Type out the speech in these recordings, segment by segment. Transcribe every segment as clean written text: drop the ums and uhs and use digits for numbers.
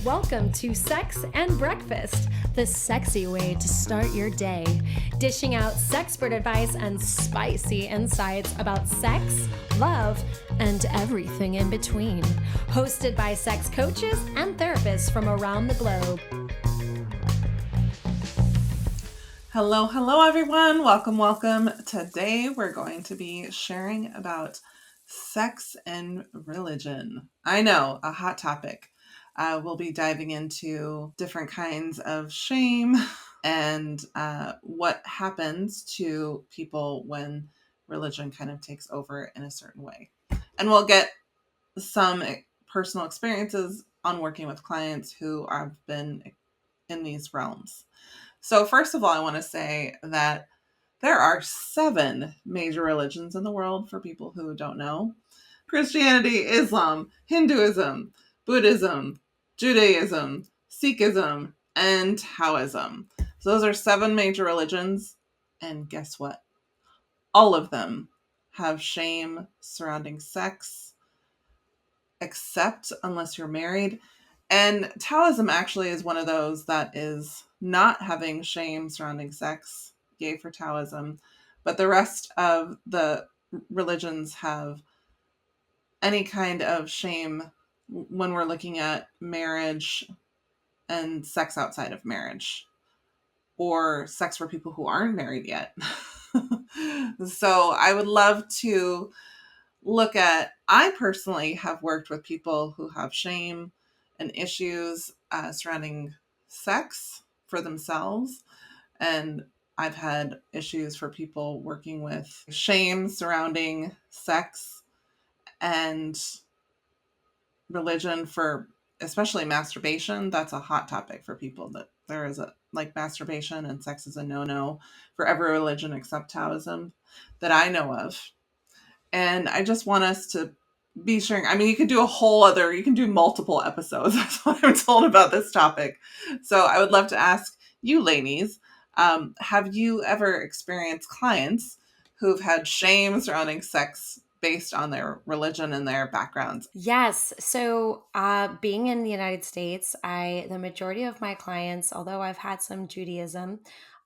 Welcome to Sex and Breakfast, the sexy way to start your day. Dishing out sexpert advice and spicy insights about sex, love, and everything in between. Hosted by sex coaches and therapists from around the globe. Hello, everyone. Welcome. Today, we're going to be sharing about sex and religion. I know, a hot topic. We'll be diving into different kinds of shame and what happens to people when religion kind of takes over in a certain way. And we'll get some personal experiences on working with clients who have been in these realms. So first of all, I want to say that there are 7 major religions in the world for people who don't know. Christianity, Islam, Hinduism, Buddhism, Judaism, Sikhism, and Taoism. So those are 7 major religions. And guess what? All of them have shame surrounding sex, except unless you're married. And Taoism actually is one of those that is not having shame surrounding sex. Yay for Taoism. But the rest of the religions have any kind of shame when we're looking at marriage and sex outside of marriage, or sex for people who aren't married yet. So I would love to look at, I personally have worked with people who have shame and issues surrounding sex for themselves. And I've had issues for people working with shame surrounding sex and religion for especially masturbation. That's a hot topic for people, that there is a like masturbation and sex is a no-no for every religion except Taoism that I know of. And I just want us to be sharing. I mean, you can do multiple episodes. That's what I'm told about this topic. So I would love to ask you ladies, have you ever experienced clients who've had shame surrounding sex based on their religion and their backgrounds? Yes. So, being in the United States, the majority of my clients, although I've had some Judaism,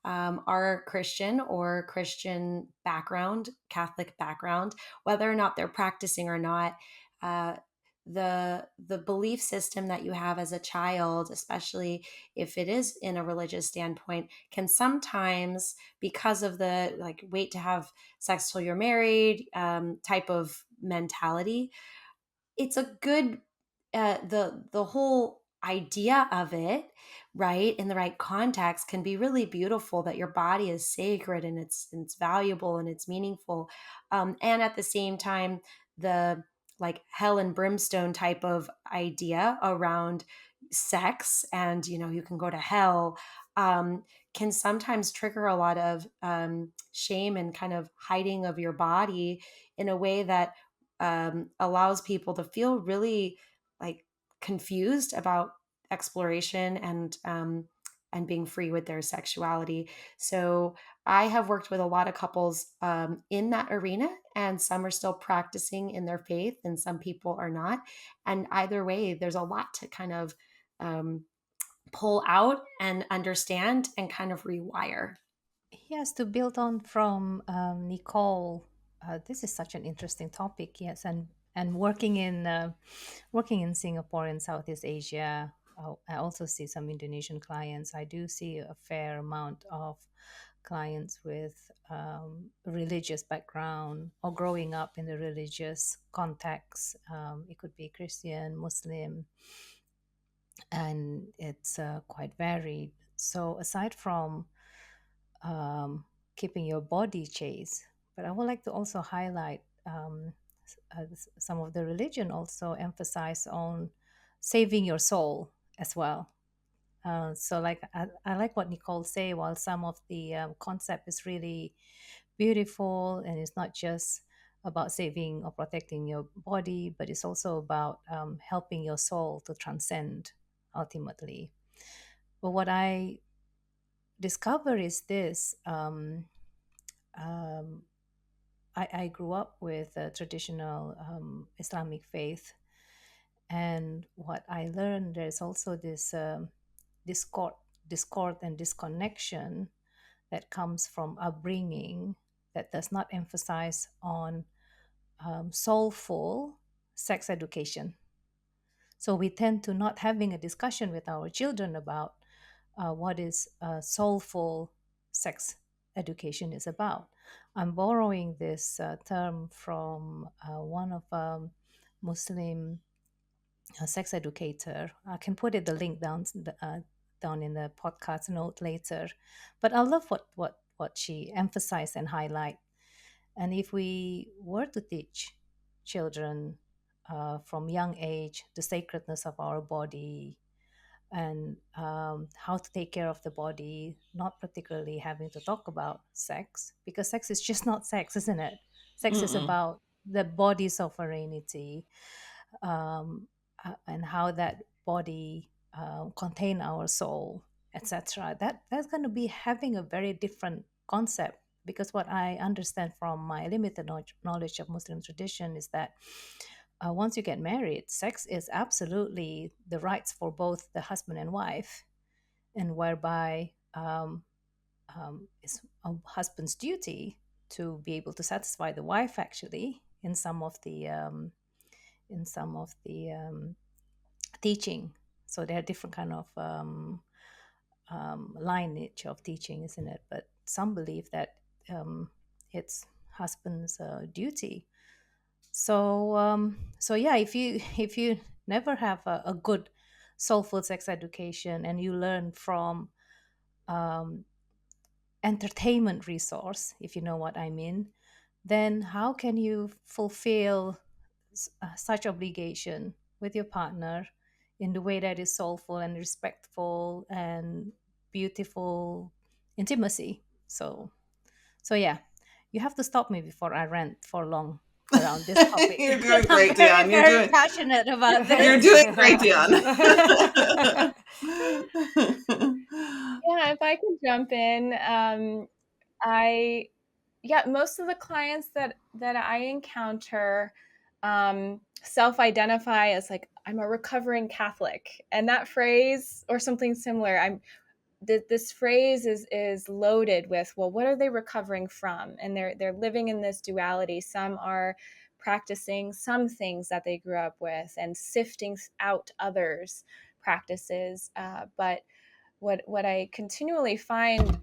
are Christian or Christian background, Catholic background, whether or not they're practicing or not. Uh, the belief system that you have as a child, especially if it is in a religious standpoint, can sometimes, because of the like wait to have sex till you're married type of mentality, it's a good the whole idea of it, right, in the right context, can be really beautiful, that your body is sacred and it's valuable and it's meaningful, and at the same time, the like hell and brimstone type of idea around sex, and you can go to hell, can sometimes trigger a lot of shame and kind of hiding of your body in a way that allows people to feel really like confused about exploration and being free with their sexuality. So I have worked with a lot of couples in that arena, and some are still practicing in their faith, and some people are not. And either way, there's a lot to kind of um, pull out and understand and kind of rewire. Yes, to build on from Nicole, this is such an interesting topic. Yes, and working in Singapore and Southeast Asia, I also see some Indonesian clients. I do see a fair amount of clients with religious background or growing up in a religious context. It could be Christian, Muslim, and it's quite varied. So aside from keeping your body chaste. But I would like to also highlight some of the religion also emphasize on saving your soul as well. So like I like what Nicole say, while some of the concept is really beautiful and it's not just about saving or protecting your body, but it's also about helping your soul to transcend ultimately. But what I discover is this. Um, I grew up with a traditional Islamic faith, And what I learned, there's also this discord, discord and disconnection that comes from upbringing that does not emphasize on soulful sex education. So we tend to not having a discussion with our children about what is soulful sex education is about. I'm borrowing this term from one of Muslim sex educator. I can put it the link down in the podcast note later. But I love what she emphasized and highlight. And if we were to teach children from young age the sacredness of our body and how to take care of the body, not particularly having to talk about sex, because sex is just not sex, isn't it? Sex is Mm-mm. about the body's sovereignty, and how that body contain our soul, etc. That's going to be having a very different concept, because what I understand from my limited knowledge of Muslim tradition is that once you get married, sex is absolutely the rights for both the husband and wife, and whereby it's a husband's duty to be able to satisfy the wife actually in some of the teaching. So there are different kind of lineage of teaching, isn't it? But some believe that it's husband's duty. So yeah, if you never have a good soulful sex education and you learn from um, entertainment resource, if you know what I mean, then how can you fulfill such obligation with your partner in the way that is soulful and respectful and beautiful intimacy? So yeah, you have to stop me before I rant for long around this topic You're because doing I'm great, very, Dion. very passionate about You're this. doing great, Dion. Yeah, if I could jump in, I yeah, most of the clients that I encounter self-identify as like I'm a recovering Catholic, and that phrase or something similar. This phrase is loaded with, well, what are they recovering from? And they're living in this duality. Some are practicing some things that they grew up with and sifting out others practices, but what I continually find,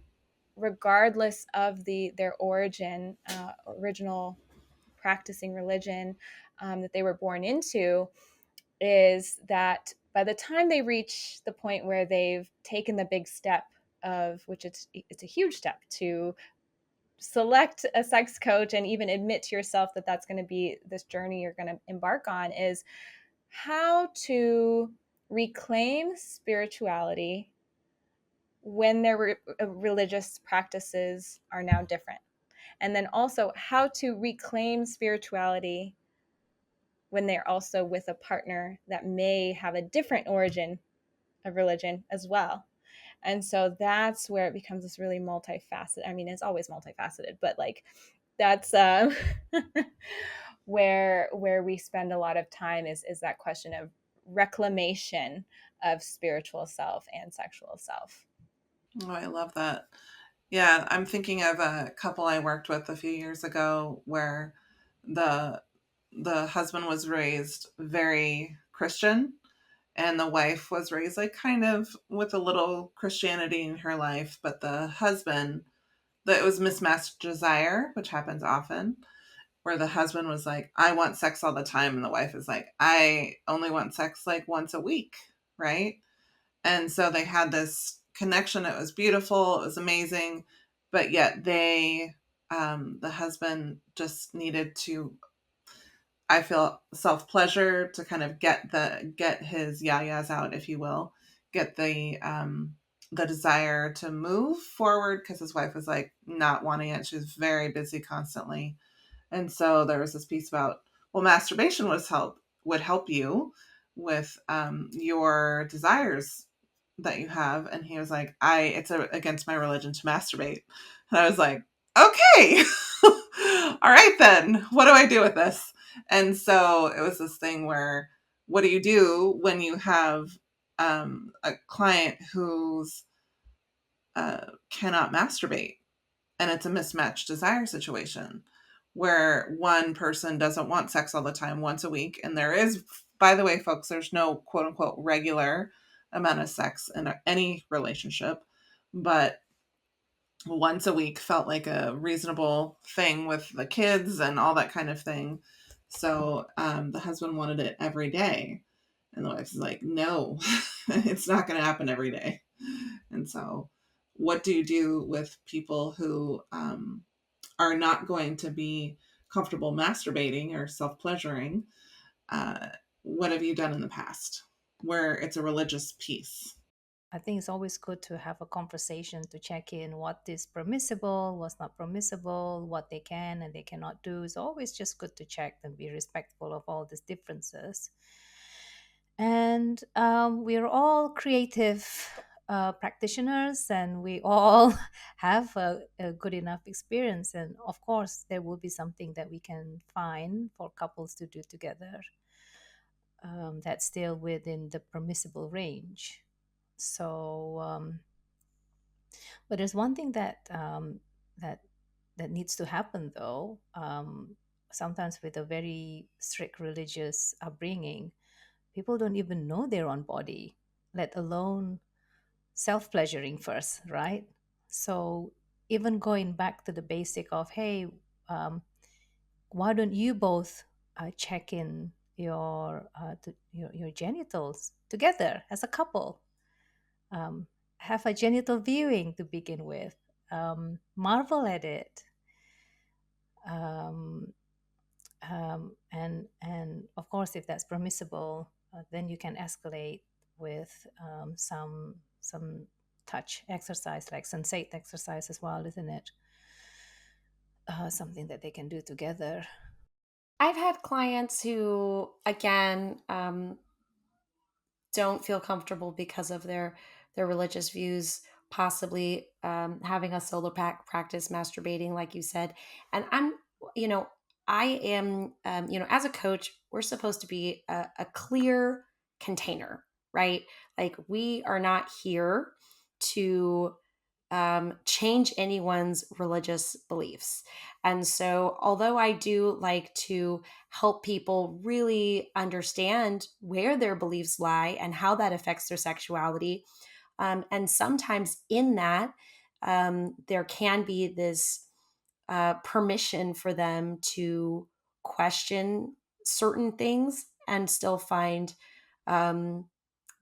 regardless of their origin, original practicing religion that they were born into, is that by the time they reach the point where they've taken the big step of, which it's a huge step to select a sex coach and even admit to yourself that that's going to be this journey you're going to embark on, is how to reclaim spirituality when their religious practices are now different. And then also how to reclaim spirituality when they're also with a partner that may have a different origin of religion as well. And so that's where it becomes this really multifaceted. I mean, it's always multifaceted, but like that's where we spend a lot of time is that question of reclamation of spiritual self and sexual self. Oh, I love that. Yeah, I'm thinking of a couple I worked with a few years ago where the the husband was raised very Christian and the wife was raised like kind of with a little Christianity in her life, but the husband, that it was mismatched desire, which happens often, where the husband was like, I want sex all the time, and the wife is like, I only want sex like once a week, right? And so they had this connection. It was beautiful. It was amazing. But yet the husband just needed to, I feel, self pleasure to kind of get his yayas out, if you will, get the desire to move forward because his wife was like not wanting it. She was very busy constantly. And so there was this piece about, well, masturbation would help you with your desires that you have. And he was like, against my religion to masturbate. And I was like, okay, all right then, what do I do with this? And so it was this thing where what do you do when you have a client who's cannot masturbate, and it's a mismatched desire situation where one person doesn't want sex all the time, once a week, and there is, by the way, folks, there's no quote unquote regular amount of sex in any relationship, but once a week felt like a reasonable thing with the kids and all that kind of thing. So the husband wanted it every day. And the wife's like, no, it's not going to happen every day. And so, what do you do with people who are not going to be comfortable masturbating or self pleasuring? Uh, what have you done in the past where it's a religious piece? I think it's always good to have a conversation to check in what is permissible, what's not permissible, what they can and they cannot do. It's always just good to check and be respectful of all these differences. And we're all creative practitioners, and we all have a good enough experience. And of course, there will be something that we can find for couples to do together that's still within the permissible range. So, but there's one thing that that needs to happen, though. Sometimes with a very strict religious upbringing, people don't even know their own body, let alone self pleasuring first, right? So even going back to the basic of, hey, um, why don't you both check in your genitals together as a couple? um, have a genital viewing to begin with, marvel at it, um, and of course, if that's permissible, then you can escalate with some touch exercise, like sensate exercise as well, isn't it? Something that they can do together. I've had clients who, again, don't feel comfortable because of their religious views, possibly having a solo practice masturbating, like you said. And I'm, you know, I am, as a coach, we're supposed to be a clear container, right? Like, we are not here to change anyone's religious beliefs. And so, although I do like to help people really understand where their beliefs lie and how that affects their sexuality, and sometimes in that, there can be this permission for them to question certain things and still find um,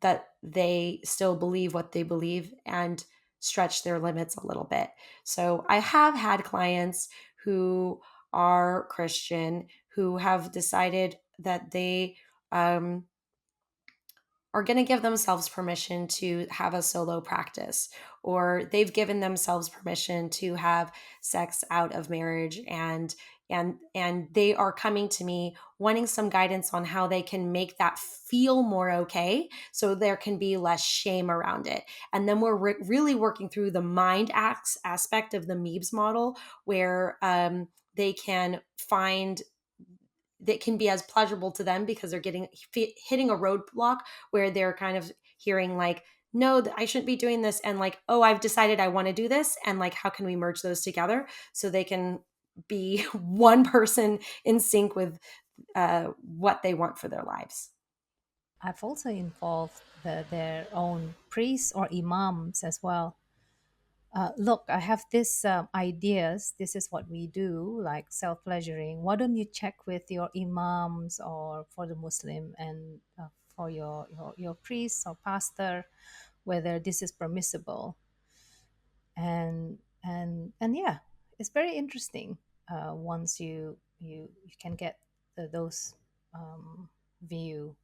that they still believe what they believe and stretch their limits a little bit. So I have had clients who are Christian who have decided that they um, are going to give themselves permission to have a solo practice, or they've given themselves permission to have sex out of marriage, and they are coming to me wanting some guidance on how they can make that feel more okay, so there can be less shame around it. And then we're really working through the mind aspect of the Meebs model, where they can find that can be as pleasurable to them because they're hitting a roadblock where they're kind of hearing like, no, I shouldn't be doing this, and like, oh, I've decided I want to do this, and like, how can we merge those together so they can be one person in sync with what they want for their lives. I've also involved their own priests or imams as well. Look, I have this ideas. This is what we do, like self pleasuring. Why don't you check with your imams or for the Muslim and for your priest or pastor whether this is permissible? And yeah, it's very interesting once you can get those view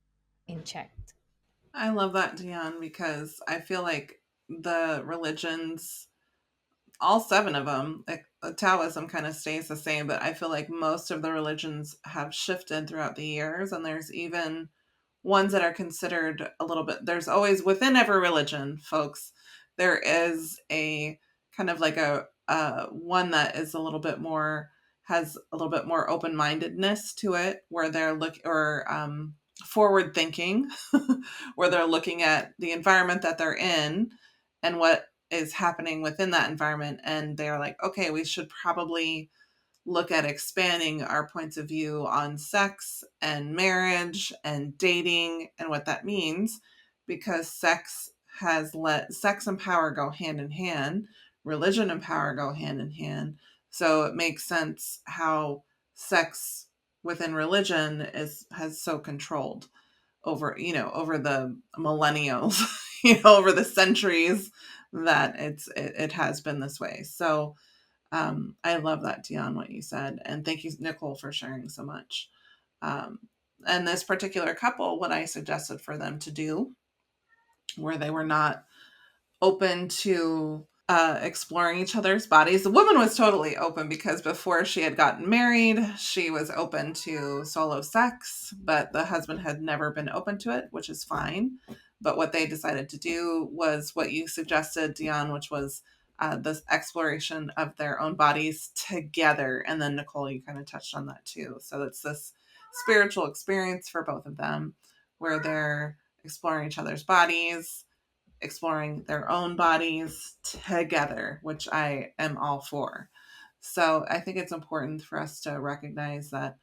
in check. I love that, Dion, because I feel like the religions, all seven of them, Taoism kind of stays the same, but I feel like most of the religions have shifted throughout the years, and there's even ones that are considered a little bit, there's always within every religion, folks, there is a kind of like a one that is a little bit more, has a little bit more open-mindedness to it, where they're look or forward thinking, where they're looking at the environment that they're in and what is happening within that environment. And they're like, okay, we should probably look at expanding our points of view on sex and marriage and dating and what that means, because sex and power go hand in hand, religion and power go hand in hand. So it makes sense how sex within religion has so controlled over the millennials, over the centuries, that it has been this way. So I love that, Dion, what you said. And thank you, Nicole, for sharing so much. Um, and this particular couple, what I suggested for them to do, where they were not open to exploring each other's bodies. The woman was totally open because before she had gotten married, she was open to solo sex, but the husband had never been open to it, which is fine. But what they decided to do was what you suggested, Dion, which was this exploration of their own bodies together. And then, Nicole, you kind of touched on that too. So it's this spiritual experience for both of them where they're exploring each other's bodies, exploring their own bodies together, which I am all for. So I think it's important for us to recognize that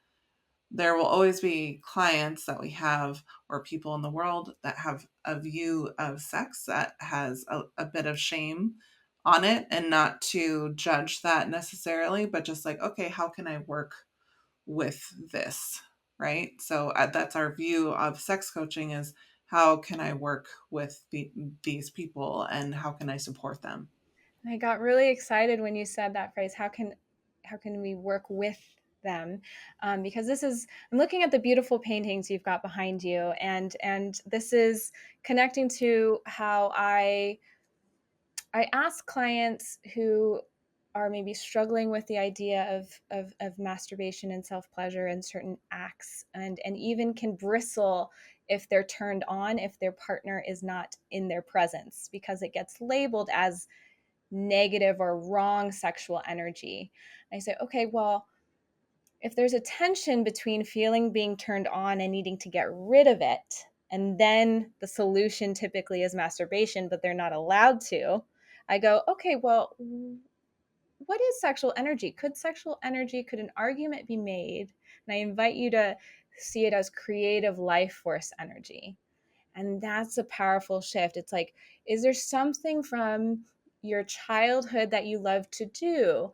there will always be clients that we have or people in the world that have a view of sex that has a bit of shame on it, and not to judge that necessarily, but just like, okay, how can I work with this, right? So that's our view of sex coaching, is how can I work with these people and how can I support them? I got really excited when you said that phrase. How can we work with them? Because I'm looking at the beautiful paintings you've got behind you, and this is connecting to how I ask clients who are maybe struggling with the idea of masturbation and self-pleasure and certain acts, and even can bristle if they're turned on if their partner is not in their presence, because it gets labeled as negative or wrong sexual energy. I say, okay, well, if there's a tension between feeling being turned on and needing to get rid of it, and then the solution typically is masturbation, but they're not allowed to, I go, okay, well, what is sexual energy? Could an argument be made? And I invite you to see it as creative life force energy. And that's a powerful shift. It's like, is there something from your childhood that you love to do?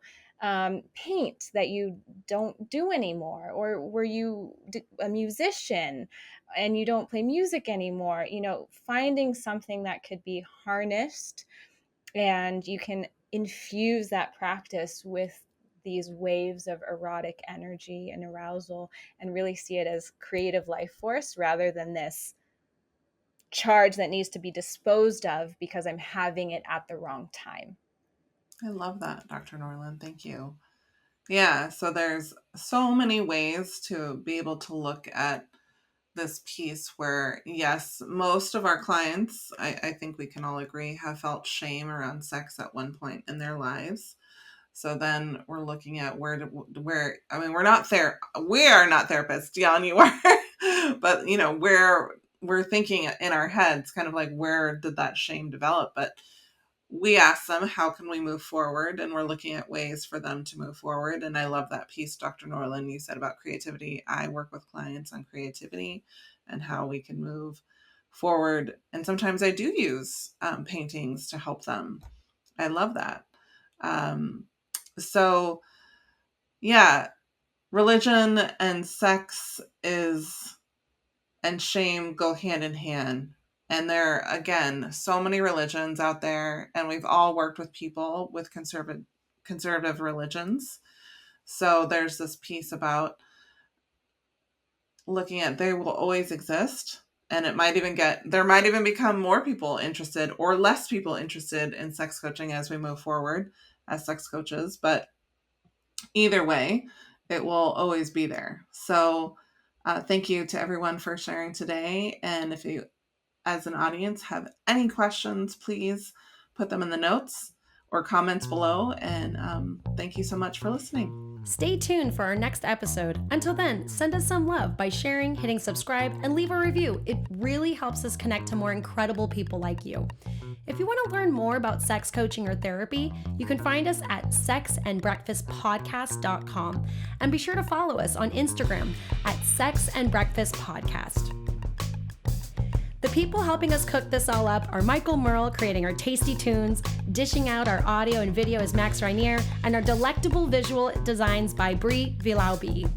Paint that you don't do anymore? Or were you a musician and you don't play music anymore? Finding something that could be harnessed, and you can infuse that practice with these waves of erotic energy and arousal, and really see it as creative life force rather than this charge that needs to be disposed of because I'm having it at the wrong time. I love that, Dr. Norland. Thank you. Yeah, so there's so many ways to be able to look at this piece where, yes, most of our clients, I think we can all agree, have felt shame around sex at one point in their lives. So then we're looking at I mean, we are not therapists, Dion, you are, but where we're thinking in our heads, kind of like, where did that shame develop? But we ask them, how can we move forward? And we're looking at ways for them to move forward. And I love that piece, Dr. Norland, you said about creativity. I work with clients on creativity and how we can move forward. And sometimes I do use paintings to help them. I love that. So, yeah, religion and sex and shame go hand in hand. And there are, again, so many religions out there, and we've all worked with people with conservative religions. So there's this piece about looking at, they will always exist, and there might even become more people interested or less people interested in sex coaching as we move forward as sex coaches. But either way, it will always be there. So thank you to everyone for sharing today. And if you, as an audience, have any questions, please put them in the notes or comments below. And thank you so much for listening. Stay tuned for our next episode. Until then, send us some love by sharing, hitting subscribe, and leave a review. It really helps us connect to more incredible people like you. If you want to learn more about sex coaching or therapy, you can find us at sexandbreakfastpodcast.com. And be sure to follow us on Instagram at sexandbreakfastpodcast. The people helping us cook this all up are Michael Merle, creating our tasty tunes, dishing out our audio and video is Max Rainier, and our delectable visual designs by Brie Vilaubi.